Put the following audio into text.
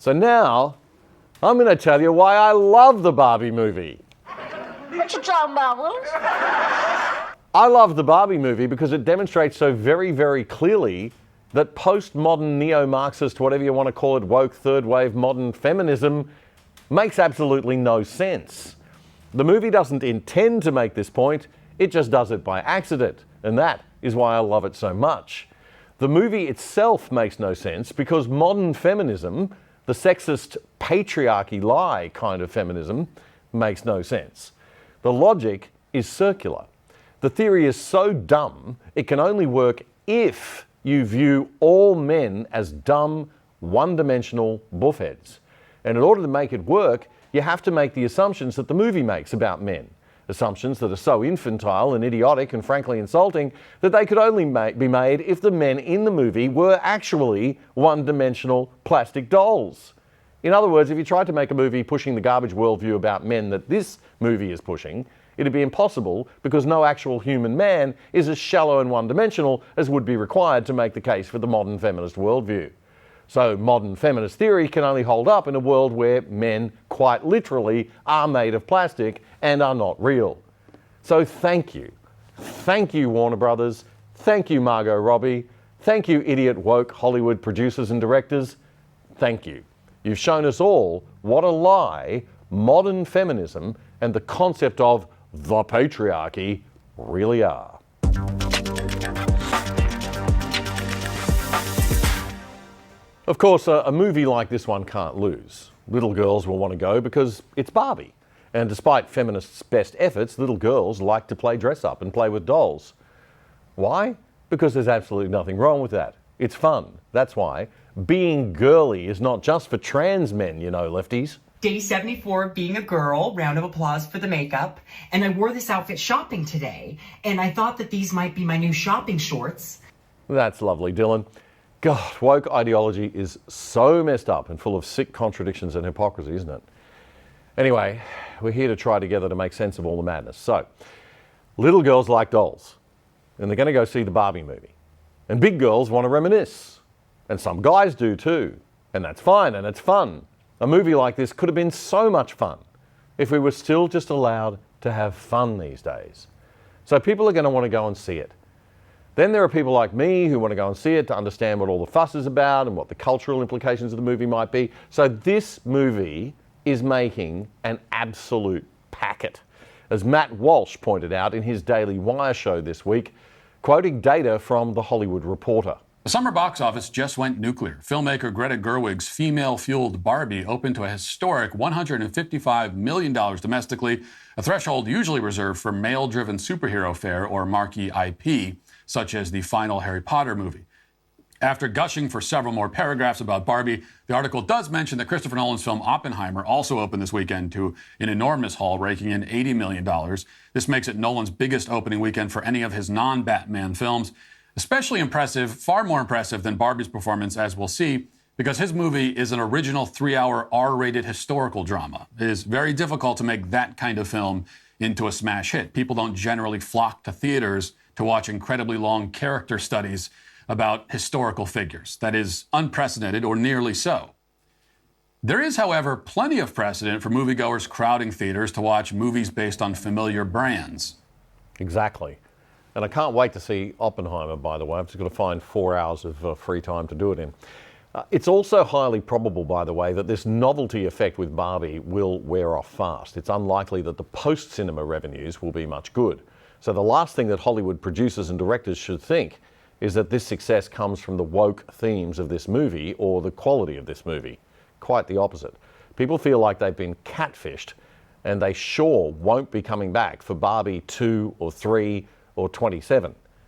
So now, I'm going to tell you why I love the Barbie movie. What you talking about, Willis? I love the Barbie movie because it demonstrates so very, very clearly that postmodern neo-Marxist, whatever you want to call it, woke third wave modern feminism makes absolutely no sense. The movie doesn't intend to make this point, it just does it by accident, and that is why I love it so much. The movie itself makes no sense because modern feminism, the sexist patriarchy lie kind of feminism, makes no sense. The logic is circular. The theory is so dumb, it can only work if you view all men as dumb, one-dimensional buffheads. And in order to make it work, you have to make the assumptions that the movie makes about men. Assumptions that are so infantile and idiotic and frankly insulting that they could only be made if the men in the movie were actually one-dimensional plastic dolls. In other words, if you tried to make a movie pushing the garbage worldview about men that this movie is pushing, it'd be impossible because no actual human man is as shallow and one-dimensional as would be required to make the case for the modern feminist worldview. So modern feminist theory can only hold up in a world where men, quite literally, are made of plastic and are not real. So thank you. Thank you, Warner Brothers. Thank you, Margot Robbie. Thank you, idiot woke Hollywood producers and directors. Thank you. You've shown us all what a lie modern feminism and the concept of the patriarchy really are. Of course, a movie like this one can't lose. Little girls will want to go because it's Barbie. And despite feminists' best efforts, little girls like to play dress up and play with dolls. Why? Because there's absolutely nothing wrong with that. It's fun. That's why. Being girly is not just for trans men, you know, lefties. Day 74 of being a girl, round of applause for the makeup. And I wore this outfit shopping today, and I thought that these might be my new shopping shorts. That's lovely, Dylan. God, woke ideology is so messed up and full of sick contradictions and hypocrisy, isn't it? Anyway, we're here to try together to make sense of all the madness. So, little girls like dolls, and they're going to go see the Barbie movie. And big girls want to reminisce. And some guys do too. And that's fine and it's fun. A movie like this could have been so much fun if we were still just allowed to have fun these days. So people are going to want to go and see it. Then there are people like me who want to go and see it to understand what all the fuss is about and what the cultural implications of the movie might be. So this movie is making an absolute packet. As Matt Walsh pointed out in his Daily Wire show this week, quoting data from The Hollywood Reporter. The summer box office just went nuclear. Filmmaker Greta Gerwig's female-fueled Barbie opened to a historic $155 million domestically, a threshold usually reserved for male-driven superhero fare or marquee IP, such as the final Harry Potter movie. After gushing for several more paragraphs about Barbie, the article does mention that Christopher Nolan's film Oppenheimer also opened this weekend to an enormous haul, raking in $80 million. This makes it Nolan's biggest opening weekend for any of his non-Batman films. Especially impressive, far more impressive than Barbie's performance, as we'll see, because his movie is an original 3-hour R-rated historical drama. It is very difficult to make that kind of film into a smash hit. People don't generally flock to theaters to watch incredibly long character studies about historical figures. That is unprecedented, or nearly so. There is, however, plenty of precedent for moviegoers crowding theaters to watch movies based on familiar brands. Exactly. And I can't wait to see Oppenheimer, by the way. I've just got to find 4 hours of free time to do it in. It's also highly probable, by the way, that this novelty effect with Barbie will wear off fast. It's unlikely that the post-cinema revenues will be much good. So the last thing that Hollywood producers and directors should think is that this success comes from the woke themes of this movie or the quality of this movie. Quite the opposite. People feel like they've been catfished, and they sure won't be coming back for Barbie 2 or 3 or 27.